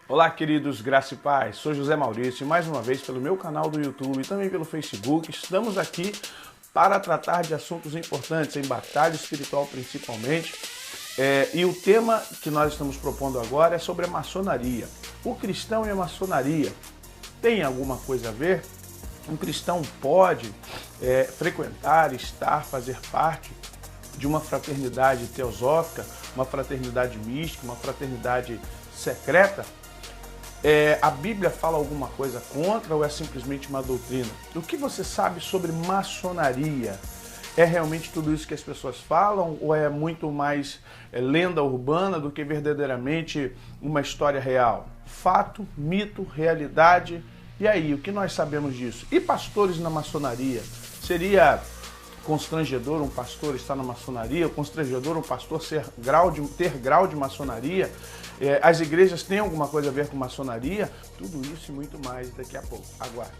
Olá, queridos, graça e paz. Sou José Maurício e mais uma vez pelo meu canal do YouTube e também pelo Facebook estamos aqui para tratar de assuntos importantes, em batalha espiritual principalmente. E o tema que nós estamos propondo agora é sobre a maçonaria. O cristão e a maçonaria tem alguma coisa a ver? Um cristão pode frequentar, fazer parte de uma fraternidade teosófica, uma fraternidade mística, uma fraternidade secreta? A Bíblia fala alguma coisa contra ou é simplesmente uma doutrina? O que você sabe sobre maçonaria? É realmente tudo isso que as pessoas falam ou é muito mais lenda urbana do que verdadeiramente uma história real? Fato, mito, realidade. E aí, o que nós sabemos disso? E pastores na maçonaria? Seria constrangedor um pastor estar na maçonaria? Constrangedor um pastor ter grau de maçonaria? As igrejas têm alguma coisa a ver com maçonaria? Tudo isso e muito mais daqui a pouco. Aguarde.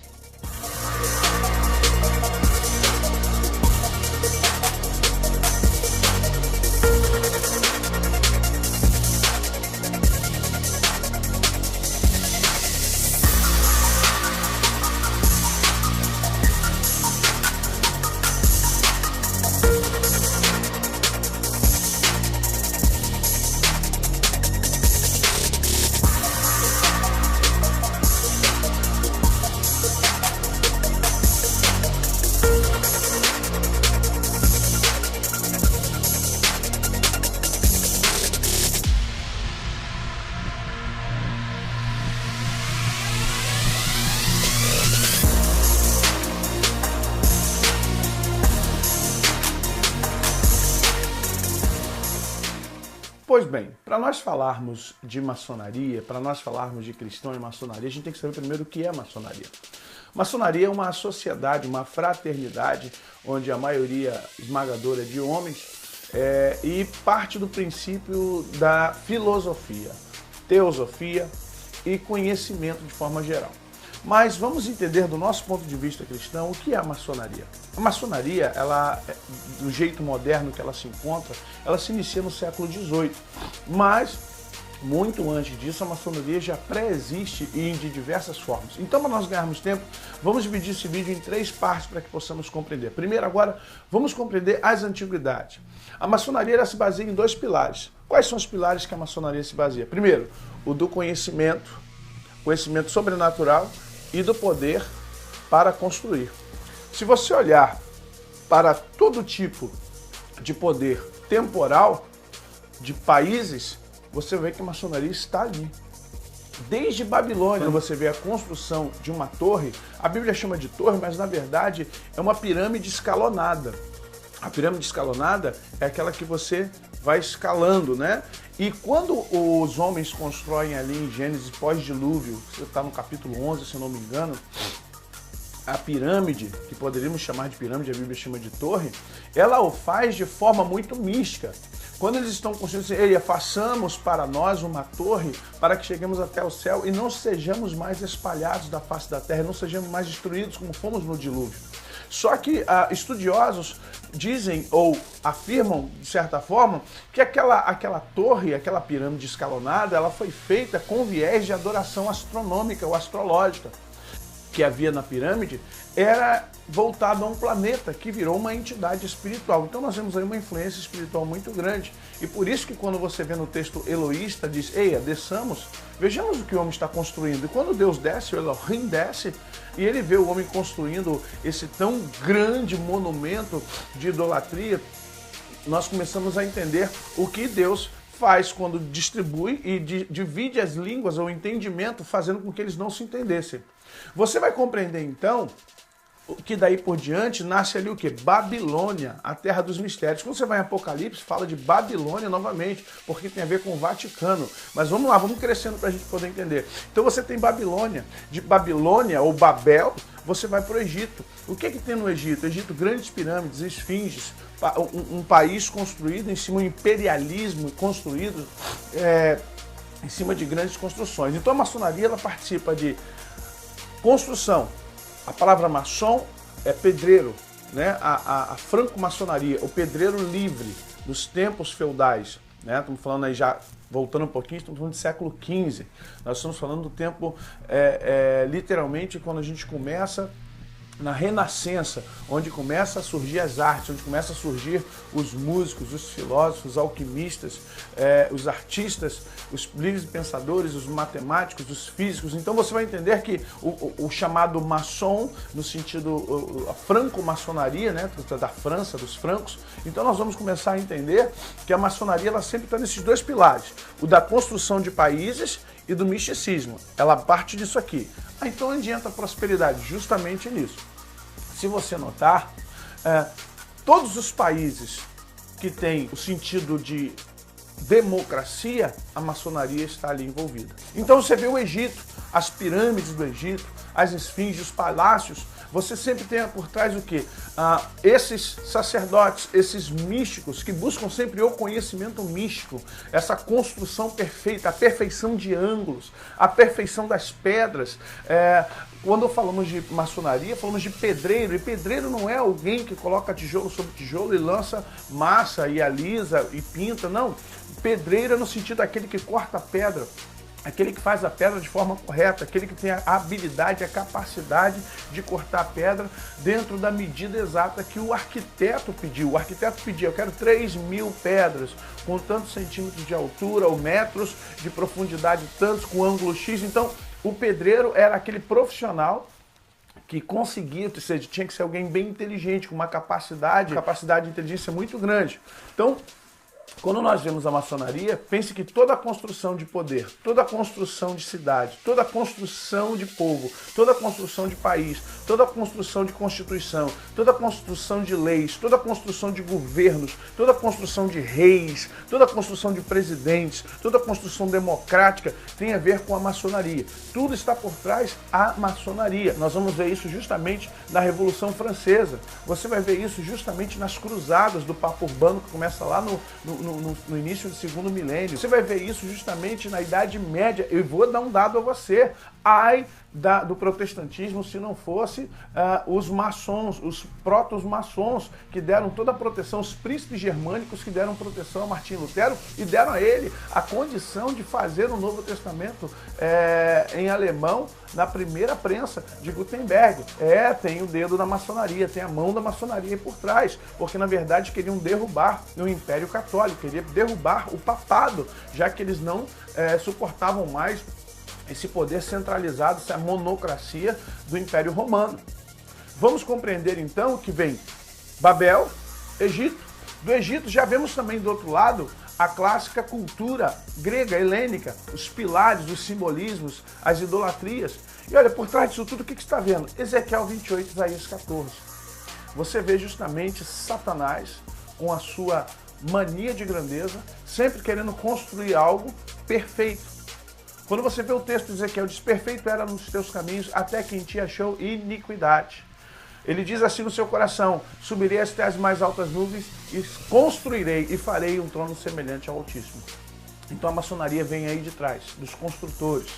Pois bem, para nós falarmos de maçonaria, para nós falarmos de cristão e maçonaria, a gente tem que saber primeiro o que é maçonaria. Maçonaria é uma sociedade, uma fraternidade, onde a maioria esmagadora é de homens e parte do princípio da filosofia, teosofia e conhecimento de forma geral. Mas vamos entender do nosso ponto de vista cristão o que é a maçonaria. A maçonaria, do jeito moderno que ela se encontra, ela se inicia no século XVIII. Mas, muito antes disso, a maçonaria já pré-existe e de diversas formas. Então, para nós ganharmos tempo, vamos dividir esse vídeo em 3 partes para que possamos compreender. Primeiro, agora, vamos compreender as antiguidades. A maçonaria ela se baseia em 2 pilares. Quais são os pilares que a maçonaria se baseia? Primeiro, o do conhecimento sobrenatural e do poder para construir. Se você olhar para todo tipo de poder temporal de países, você vê que a maçonaria está ali. Desde Babilônia, você vê a construção de uma torre, a Bíblia chama de torre, mas na verdade é uma pirâmide escalonada. A pirâmide escalonada é aquela que você vai escalando, né? E quando os homens constroem ali em Gênesis pós-dilúvio, você está no capítulo 11, se eu não me engano, a pirâmide, que poderíamos chamar de pirâmide, a Bíblia chama de torre, ela o faz de forma muito mística. Quando eles estão construindo, ei, façamos para nós uma torre para que cheguemos até o céu e não sejamos mais espalhados da face da terra, não sejamos mais destruídos como fomos no dilúvio. Só que estudiosos dizem ou afirmam, de certa forma, que aquela torre, aquela pirâmide escalonada, ela foi feita com viés de adoração astronômica ou astrológica que havia na pirâmide, era voltado a um planeta que virou uma entidade espiritual. Então nós vemos aí uma influência espiritual muito grande. E por isso que quando você vê no texto Eloísta, diz, eia, desçamos, vejamos o que o homem está construindo. E quando Deus desce, o Elohim desce, e ele vê o homem construindo esse tão grande monumento de idolatria, nós começamos a entender o que Deus faz quando distribui e divide as línguas, o entendimento, fazendo com que eles não se entendessem. Você vai compreender então que daí por diante nasce ali o que? Babilônia, a terra dos mistérios. Quando você vai em Apocalipse, fala de Babilônia novamente, porque tem a ver com o Vaticano. Mas vamos lá, vamos crescendo para a gente poder entender. Então você tem Babilônia, de Babilônia ou Babel, você vai para o Egito. O que tem no Egito? Egito, grandes pirâmides, esfinges, um país construído em cima do imperialismo, construído em cima de grandes construções. Então a maçonaria ela participa de construção. A palavra maçom é pedreiro, né? A franco-maçonaria, o pedreiro livre dos tempos feudais, né? Estamos falando aí já voltando um pouquinho, estamos falando de século XV. Nós estamos falando do tempo, literalmente, quando a gente começa na Renascença, onde começa a surgir as artes, onde começa a surgir os músicos, os filósofos, os alquimistas, os artistas, os livres pensadores, os matemáticos, os físicos. Então você vai entender que o chamado maçom, no sentido, a franco-maçonaria, né, da França, dos francos, então nós vamos começar a entender que a maçonaria ela sempre está nesses dois pilares, o da construção de países e do misticismo. Ela parte disso aqui. Então onde entra a prosperidade? Justamente nisso. Se você notar, todos os países que têm o sentido de democracia, a maçonaria está ali envolvida. Então você vê o Egito, as pirâmides do Egito, as esfinges, os palácios, você sempre tem por trás o quê? Esses sacerdotes, esses místicos que buscam sempre o conhecimento místico, essa construção perfeita, a perfeição de ângulos, a perfeição das pedras. Quando falamos de maçonaria, falamos de pedreiro, e pedreiro não é alguém que coloca tijolo sobre tijolo e lança massa e alisa e pinta, não. Pedreiro é no sentido daquele que corta a pedra, aquele que faz a pedra de forma correta, aquele que tem a habilidade, a capacidade de cortar a pedra dentro da medida exata que o arquiteto pediu. O arquiteto pediu, eu quero 3.000 pedras, com tantos centímetros de altura ou metros de profundidade, tantos, com ângulo X. Então, o pedreiro era aquele profissional que conseguia, ou seja, tinha que ser alguém bem inteligente, com uma capacidade de inteligência muito grande. Então, quando nós vemos a maçonaria, pense que toda a construção de poder, toda a construção de cidade, toda a construção de povo, toda a construção de país, toda a construção de constituição, toda a construção de leis, toda a construção de governos, toda a construção de reis, toda a construção de presidentes, toda a construção democrática tem a ver com a maçonaria. Tudo está por trás da maçonaria. Nós vamos ver isso justamente na Revolução Francesa. Você vai ver isso justamente nas cruzadas do Papa Urbano, que começa lá no início do segundo milênio. Você vai ver isso justamente na Idade Média. Eu vou dar um dado a você. Ai do protestantismo se não fosse os maçons, os protos-maçons, que deram toda a proteção, os príncipes germânicos que deram proteção a Martim Lutero e deram a ele a condição de fazer o Novo Testamento em alemão na primeira prensa de Gutenberg. Tem o dedo da maçonaria, tem a mão da maçonaria aí por trás, porque na verdade queriam derrubar o Império Católico, queriam derrubar o papado, já que eles não suportavam mais esse poder centralizado, essa monocracia do Império Romano. Vamos compreender então que vem Babel, Egito. Do Egito já vemos também do outro lado a clássica cultura grega, helênica, os pilares, os simbolismos, as idolatrias. E olha, por trás disso tudo, o que você está vendo? Ezequiel 28, Isaías 14. Você vê justamente Satanás com a sua mania de grandeza, sempre querendo construir algo perfeito. Quando você vê o texto de Ezequiel, diz, perfeito era nos teus caminhos, até que em ti achou iniquidade. Ele diz assim no seu coração, subirei até as mais altas nuvens e construirei e farei um trono semelhante ao Altíssimo. Então a maçonaria vem aí de trás, dos construtores.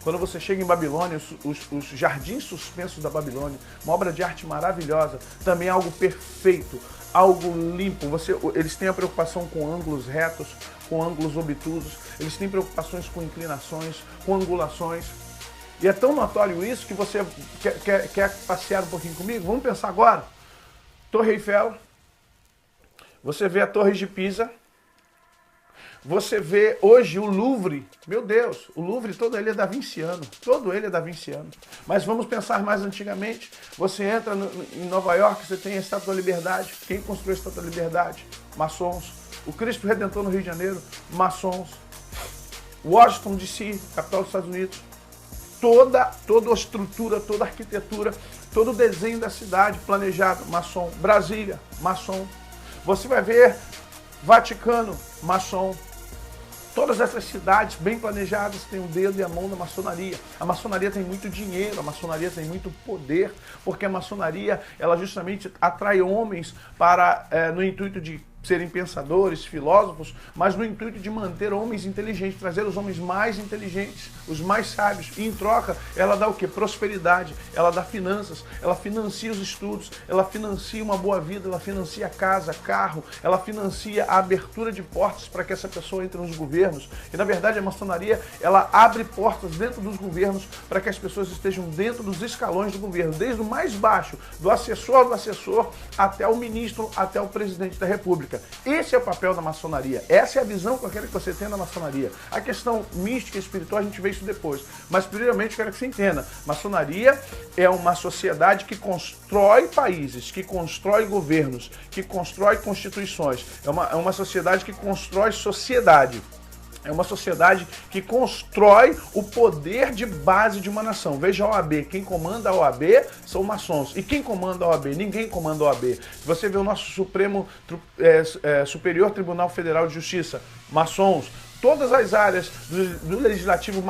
Quando você chega em Babilônia, os jardins suspensos da Babilônia, uma obra de arte maravilhosa, também algo perfeito, algo limpo. Eles têm a preocupação com ângulos retos, com ângulos obtusos, eles têm preocupações com inclinações, com angulações. E é tão notório isso que você quer passear um pouquinho comigo? Vamos pensar agora. Torre Eiffel, você vê a Torre de Pisa, você vê hoje o Louvre, meu Deus, o Louvre todo ele é davinciano, todo ele é davinciano. Mas vamos pensar mais antigamente, você entra em Nova York, você tem a Estátua da Liberdade. Quem construiu a Estátua da Liberdade? Maçons. O Cristo Redentor no Rio de Janeiro, maçons. Washington DC, capital dos Estados Unidos. Toda a estrutura, toda a arquitetura, todo o desenho da cidade planejado, maçom. Brasília, maçom. Você vai ver Vaticano, maçom. Todas essas cidades bem planejadas têm o dedo e a mão da maçonaria. A maçonaria tem muito dinheiro, a maçonaria tem muito poder, porque a maçonaria ela justamente atrai homens para, no intuito de serem pensadores, filósofos, mas no intuito de manter homens inteligentes, trazer os homens mais inteligentes, os mais sábios. E em troca, ela dá o quê? Prosperidade, ela dá finanças, ela financia os estudos, ela financia uma boa vida, ela financia casa, carro, ela financia a abertura de portas para que essa pessoa entre nos governos. E na verdade a maçonaria, ela abre portas dentro dos governos para que as pessoas estejam dentro dos escalões do governo, desde o mais baixo, do assessor até o ministro, até o presidente da República. Esse é o papel da maçonaria, essa é a visão que eu quero que você tenha da maçonaria. A questão mística e espiritual a gente vê isso depois, mas primeiramente eu quero que você entenda, maçonaria é uma sociedade que constrói países, que constrói governos, que constrói constituições, é uma sociedade que constrói sociedade. É uma sociedade que constrói o poder de base de uma nação. Veja a OAB, quem comanda a OAB são maçons. E quem comanda a OAB? Ninguém comanda a OAB. Você vê o nosso Superior Tribunal Federal de Justiça, maçons. Todas as áreas do legislativo,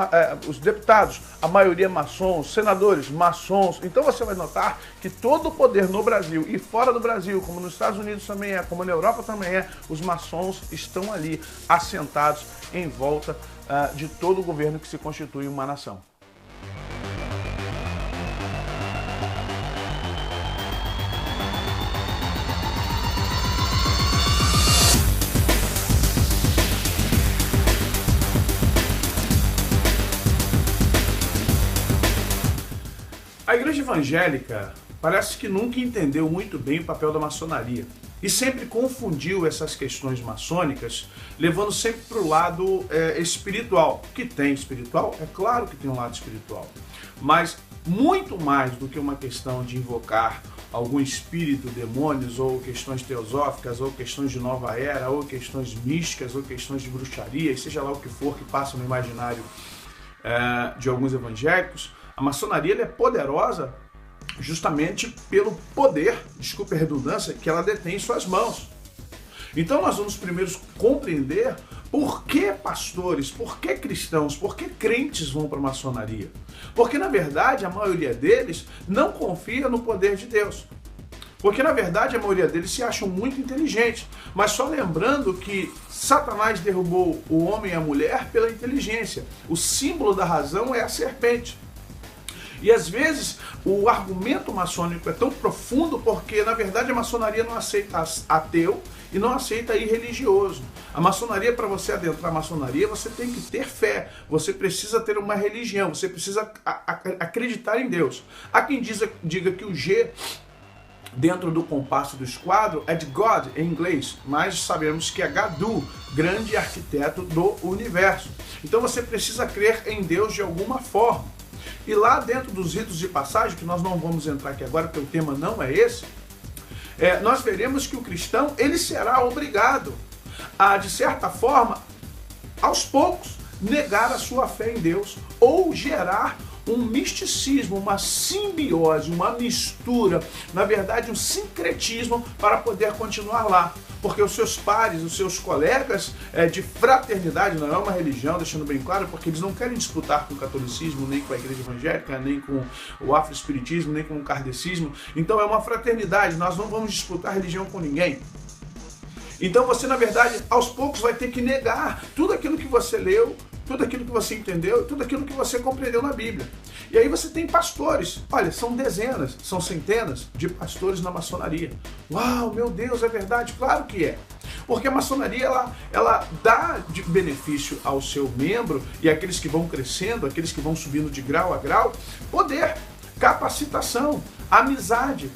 os deputados, a maioria maçons, senadores, maçons. Então você vai notar que todo o poder no Brasil e fora do Brasil, como nos Estados Unidos também é, como na Europa também é, os maçons estão ali assentados em volta de todo o governo que se constitui uma nação. A igreja evangélica parece que nunca entendeu muito bem o papel da maçonaria e sempre confundiu essas questões maçônicas, levando sempre para o lado espiritual. Que tem espiritual? É claro que tem um lado espiritual, mas muito mais do que uma questão de invocar algum espírito, demônios, ou questões teosóficas, ou questões de nova era, ou questões místicas, ou questões de bruxaria, seja lá o que for que passa no imaginário de alguns evangélicos. A maçonaria é poderosa justamente pelo poder, desculpe a redundância, que ela detém em suas mãos. Então nós vamos primeiro compreender por que pastores, por que cristãos, por que crentes vão para a maçonaria. Porque na verdade a maioria deles não confia no poder de Deus. Porque na verdade a maioria deles se acham muito inteligentes. Mas só lembrando que Satanás derrubou o homem e a mulher pela inteligência. O símbolo da razão é a serpente. E às vezes o argumento maçônico é tão profundo porque na verdade a maçonaria não aceita ateu e não aceita irreligioso. A maçonaria, para você adentrar a maçonaria, você tem que ter fé, você precisa ter uma religião, você precisa acreditar em Deus. Há quem diga que o G dentro do compasso do esquadro é de God em inglês, mas sabemos que é Gadu, grande arquiteto do universo. Então você precisa crer em Deus de alguma forma. E lá dentro dos ritos de passagem, que nós não vamos entrar aqui agora, porque o tema não é esse, nós veremos que o cristão ele será obrigado a, de certa forma, aos poucos, negar a sua fé em Deus ou gerar um misticismo, uma simbiose, uma mistura, na verdade um sincretismo para poder continuar lá. Porque os seus pares, os seus colegas de fraternidade, não é uma religião, deixando bem claro, porque eles não querem disputar com o catolicismo, nem com a igreja evangélica, nem com o afroespiritismo, nem com o kardecismo. Então é uma fraternidade, nós não vamos disputar religião com ninguém. Então você, na verdade, aos poucos vai ter que negar tudo aquilo que você leu, tudo aquilo que você entendeu, tudo aquilo que você compreendeu na Bíblia. E aí você tem pastores, olha, são dezenas, são centenas de pastores na maçonaria. Uau, meu Deus, é verdade? Claro que é. Porque a maçonaria, ela dá de benefício ao seu membro e àqueles que vão crescendo, aqueles que vão subindo de grau a grau, poder, capacitação, amizade.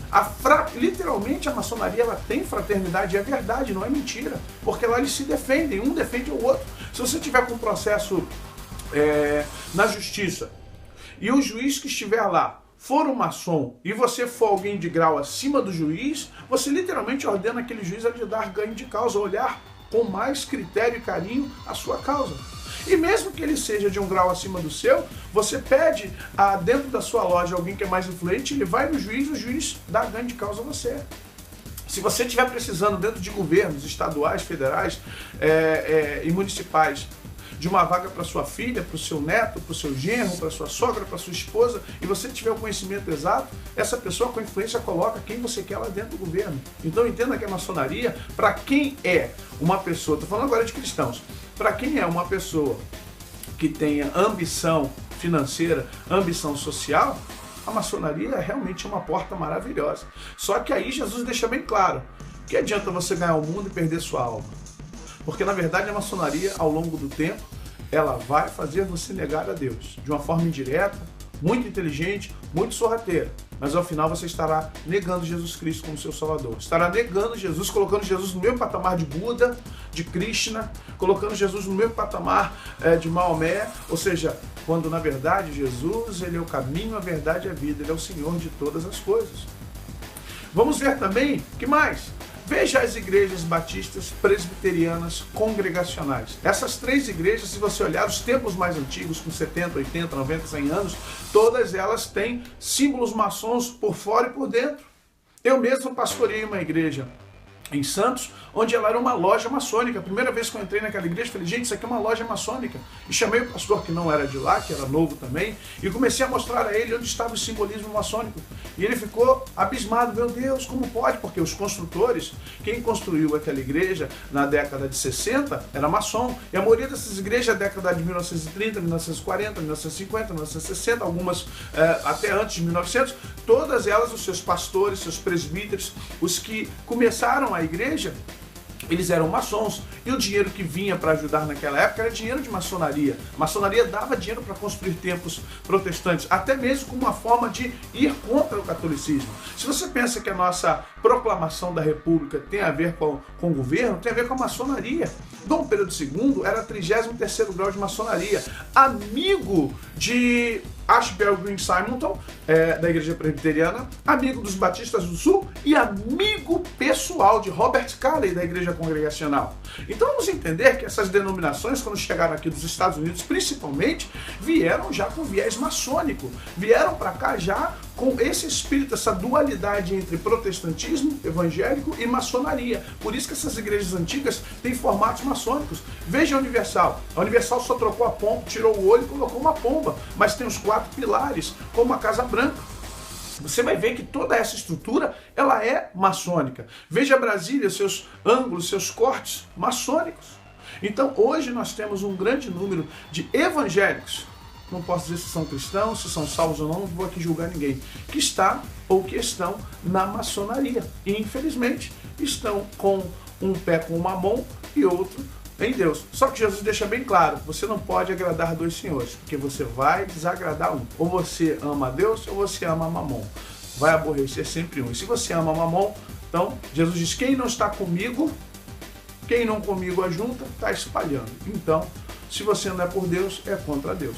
Literalmente a maçonaria ela tem fraternidade, é verdade, não é mentira. Porque lá eles se defendem, um defende o outro. Se você tiver com um processo na justiça e o juiz que estiver lá for um maçom e você for alguém de grau acima do juiz, você literalmente ordena aquele juiz a lhe dar ganho de causa, olhar com mais critério e carinho a sua causa. E mesmo que ele seja de um grau acima do seu, você pede dentro da sua loja alguém que é mais influente, ele vai no juiz, o juiz dá ganho de causa a você. Se você estiver precisando dentro de governos estaduais, federais e municipais de uma vaga para sua filha, para o seu neto, para o seu genro, para sua sogra, para sua esposa, e você tiver o conhecimento exato, essa pessoa com influência coloca quem você quer lá dentro do governo. Então entenda que a maçonaria, para quem é uma pessoa, estou falando agora de cristãos, para quem é uma pessoa que tenha ambição financeira, ambição social, a maçonaria é realmente uma porta maravilhosa. Só que aí Jesus deixa bem claro, que adianta você ganhar o mundo e perder sua alma? Porque na verdade a maçonaria, ao longo do tempo, ela vai fazer você negar a Deus, de uma forma indireta, muito inteligente, muito sorrateira. Mas ao final você estará negando Jesus Cristo como seu Salvador. Estará negando Jesus, colocando Jesus no mesmo patamar de Buda, de Krishna, colocando Jesus no mesmo patamar de Maomé. Ou seja, quando na verdade Jesus, ele é o caminho, a verdade e a vida. Ele é o Senhor de todas as coisas. Vamos ver também, que mais? Veja as igrejas batistas, presbiterianas, congregacionais. Essas três igrejas, se você olhar os templos mais antigos, com 70, 80, 90, 100 anos, todas elas têm símbolos maçons por fora e por dentro. Eu mesmo pastoreei uma igreja em Santos, onde ela era uma loja maçônica. A primeira vez que eu entrei naquela igreja, falei, gente, isso aqui é uma loja maçônica. E chamei o pastor, que não era de lá, que era novo também, e comecei a mostrar a ele onde estava o simbolismo maçônico. E ele ficou abismado, meu Deus, como pode? Porque os construtores, quem construiu aquela igreja na década de 60, era maçom. E a maioria dessas igrejas, na década de 1930, 1940, 1950, 1960, algumas até antes de 1900, todas elas, os seus pastores, seus presbíteros, os que começaram a igreja, eles eram maçons, e o dinheiro que vinha para ajudar naquela época era dinheiro de maçonaria. A maçonaria dava dinheiro para construir templos protestantes, até mesmo como uma forma de ir contra o catolicismo. Se você pensa que a nossa proclamação da República tem a ver com o governo, tem a ver com a maçonaria. Dom Pedro II era 33º grau de maçonaria, amigo de Ashbel Green Simonton, da Igreja Presbiteriana, amigo dos Batistas do Sul e amigo pessoal de Robert Calley, da Igreja Congregacional. Então vamos entender que essas denominações, quando chegaram aqui dos Estados Unidos, principalmente, vieram já com viés maçônico, vieram para cá já com esse espírito, essa dualidade entre protestantismo evangélico e maçonaria. Por isso que essas igrejas antigas têm formatos maçônicos. Veja a Universal. A Universal só trocou a pomba, tirou o olho e colocou uma pomba, mas tem os 4 pilares, como a Casa Branca. Você vai ver que toda essa estrutura, ela é maçônica. Veja Brasília, seus ângulos, seus cortes maçônicos. Então hoje nós temos um grande número de evangélicos, não posso dizer se são cristãos, se são salvos ou não vou aqui julgar ninguém, que está ou que estão na maçonaria. E infelizmente estão com um pé com o mamon e outro em Deus. Só que Jesus deixa bem claro, você não pode agradar 2 senhores, porque você vai desagradar um. Ou você ama a Deus ou você ama a mamon. Vai aborrecer sempre um. E se você ama a mamon, então Jesus diz, quem não está comigo, quem não comigo ajunta, está espalhando. Então, se você não é por Deus, é contra Deus.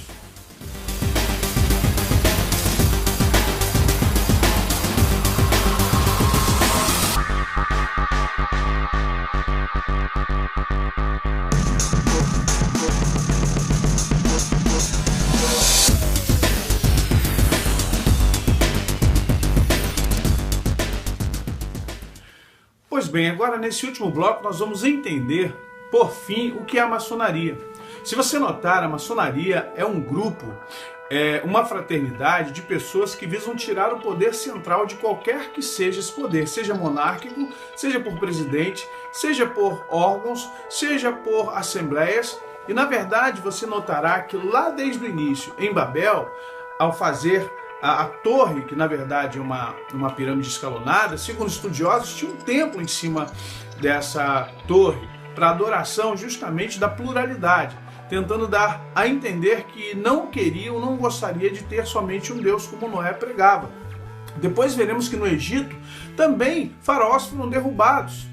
Pois bem, agora nesse último bloco nós vamos entender, por fim, o que é a maçonaria. Se você notar, a maçonaria é um grupo, uma fraternidade de pessoas que visam tirar o poder central de qualquer que seja esse poder, seja monárquico, seja por presidente, seja por órgãos, seja por assembleias. E na verdade você notará que lá desde o início, em Babel, ao fazer a torre, que na verdade é uma pirâmide escalonada, segundo estudiosos, tinha um templo em cima dessa torre para adoração justamente da pluralidade, tentando dar a entender que não queriam, não gostaria de ter somente um Deus como Noé pregava. Depois veremos que no Egito também faraós foram derrubados.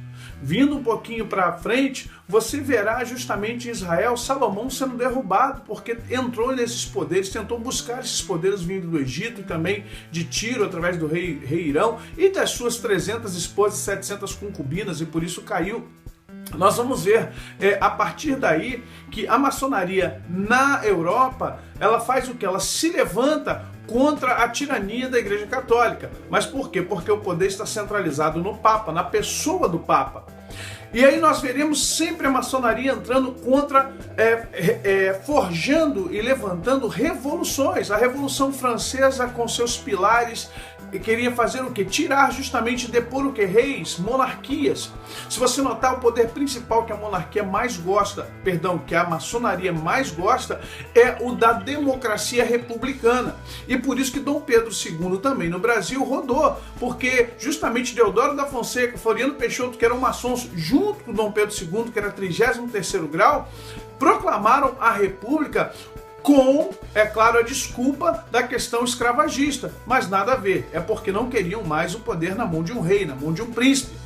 Vindo um pouquinho para frente, você verá justamente em Israel Salomão sendo derrubado, porque entrou nesses poderes, tentou buscar esses poderes vindo do Egito e também de Tiro, através do rei Irão, e das suas 300 esposas e 700 concubinas, e por isso caiu. Nós vamos ver a partir daí que a maçonaria na Europa, ela faz o que? Ela se levanta contra a tirania da Igreja Católica. Mas por quê? Porque o poder está centralizado no Papa, na pessoa do Papa. E aí nós veremos sempre a maçonaria entrando contra, forjando e levantando revoluções. A Revolução Francesa, com seus pilares, queria fazer o quê? Tirar justamente, depor o quê? Reis, monarquias. Se você notar, o poder principal que a monarquia mais gosta, que a maçonaria mais gosta, é o da democracia republicana. E por isso que Dom Pedro II também no Brasil rodou, porque justamente Deodoro da Fonseca, Floriano Peixoto, que eram maçons, junto com Dom Pedro II, que era 33º grau, proclamaram a República com, é claro, a desculpa da questão escravagista, mas nada a ver, é porque não queriam mais o poder na mão de um rei, na mão de um príncipe.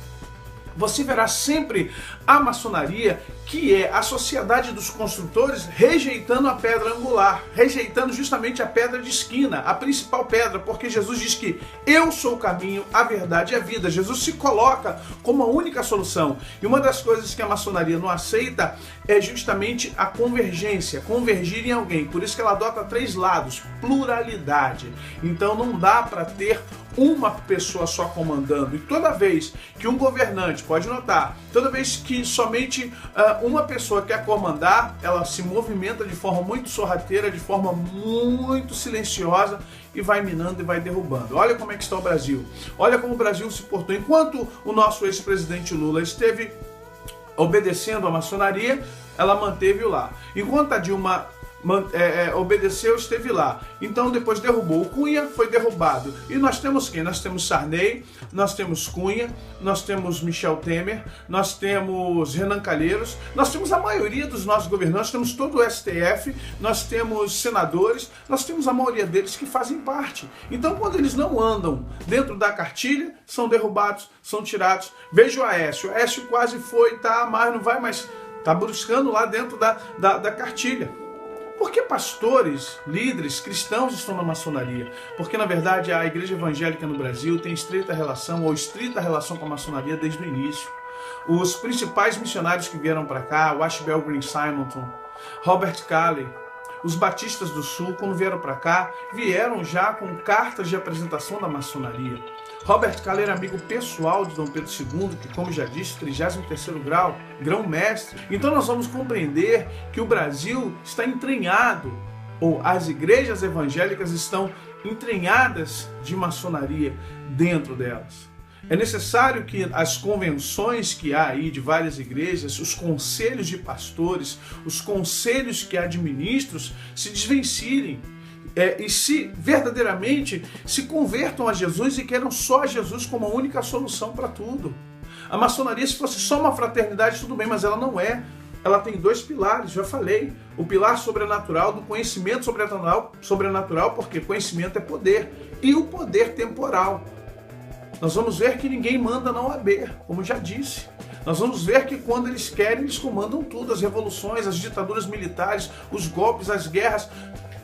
Você verá sempre a maçonaria, que é a sociedade dos construtores, rejeitando a pedra angular, rejeitando justamente a pedra de esquina, a principal pedra, porque Jesus diz que eu sou o caminho, a verdade e a vida. Jesus se coloca como a única solução. E uma das coisas que a maçonaria não aceita é justamente a convergência, convergir em alguém. Por isso que ela adota 3 lados, pluralidade. Então não dá para ter uma pessoa só comandando. E toda vez que um governante, pode notar, toda vez que somente uma pessoa quer comandar, ela se movimenta de forma muito sorrateira, de forma muito silenciosa e vai minando e vai derrubando. Olha como é que está o Brasil. Olha como o Brasil se portou. Enquanto o nosso ex-presidente Lula esteve obedecendo à maçonaria, ela manteve o lá. Enquanto a Dilma obedeceu, esteve lá. Então depois derrubou o Cunha, foi derrubado. E nós temos quem? Nós temos Sarney, nós temos Cunha, nós temos Michel Temer, nós temos Renan Calheiros, nós temos a maioria dos nossos governantes, temos todo o STF, nós temos senadores, nós temos a maioria deles que fazem parte. Então quando eles não andam dentro da cartilha, são derrubados, são tirados. Veja o Aécio quase foi, mas não vai mais, está buscando lá dentro da cartilha. Por que pastores, líderes, cristãos estão na maçonaria? Porque, na verdade, a igreja evangélica no Brasil tem estrita relação com a maçonaria desde o início. Os principais missionários que vieram para cá, o Ashbel Green Simonton, Robert Calley, os batistas do sul, quando vieram para cá, vieram já com cartas de apresentação da maçonaria. Robert Calley era amigo pessoal de Dom Pedro II, que, como já disse, 33º grau, grão-mestre. Então nós vamos compreender que o Brasil está entranhado, ou as igrejas evangélicas estão entranhadas de maçonaria dentro delas. É necessário que as convenções que há aí de várias igrejas, os conselhos de pastores, os conselhos que há de ministros, se desvencilhem. E se verdadeiramente se convertam a Jesus e queiram só a Jesus como a única solução para tudo. A maçonaria, se fosse só uma fraternidade, tudo bem, mas ela não é. Ela tem 2 pilares, já falei. O pilar sobrenatural, do conhecimento sobrenatural, porque conhecimento é poder. E o poder temporal. Nós vamos ver que ninguém manda na OAB, como já disse. Nós vamos ver que quando eles querem, eles comandam tudo. As revoluções, as ditaduras militares, os golpes, as guerras.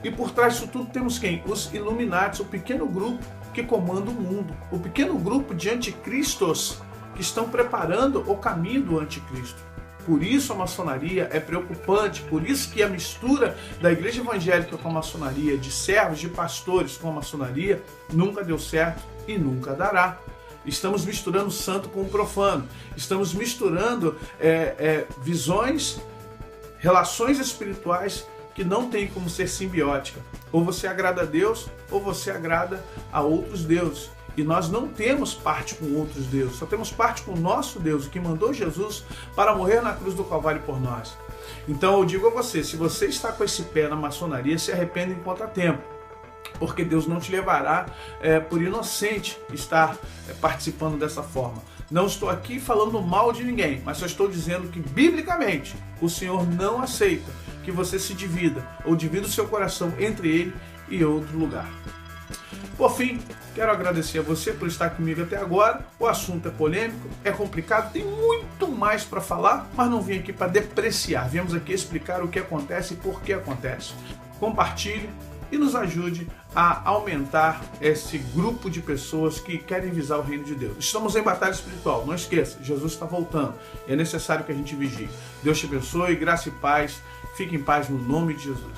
E por trás disso tudo temos quem? Os Illuminati, o pequeno grupo que comanda o mundo. O pequeno grupo de anticristos que estão preparando o caminho do anticristo. Por isso a maçonaria é preocupante, por isso que a mistura da igreja evangélica com a maçonaria, de servos, de pastores com a maçonaria, nunca deu certo e nunca dará. Estamos misturando o santo com o profano. Estamos misturando visões, relações espirituais que não tem como ser simbiótica. Ou você agrada a Deus, ou você agrada a outros deuses. E nós não temos parte com outros deuses, só temos parte com o nosso Deus, o que mandou Jesus para morrer na cruz do Calvário por nós. Então eu digo a você, se você está com esse pé na maçonaria, se arrependa enquanto há tempo. Porque Deus não te levará por inocente estar participando dessa forma. Não estou aqui falando mal de ninguém, mas só estou dizendo que, biblicamente, o Senhor não aceita que você se divida, ou divida o seu coração entre ele e outro lugar. Por fim, quero agradecer a você por estar comigo até agora. O assunto é polêmico, é complicado, tem muito mais para falar, mas não vim aqui para depreciar. Viemos aqui explicar o que acontece e por que acontece. Compartilhe e nos ajude a aumentar esse grupo de pessoas que querem visar o reino de Deus. Estamos em batalha espiritual, não esqueça, Jesus está voltando. É necessário que a gente vigie. Deus te abençoe, graça e paz. Fique em paz no nome de Jesus.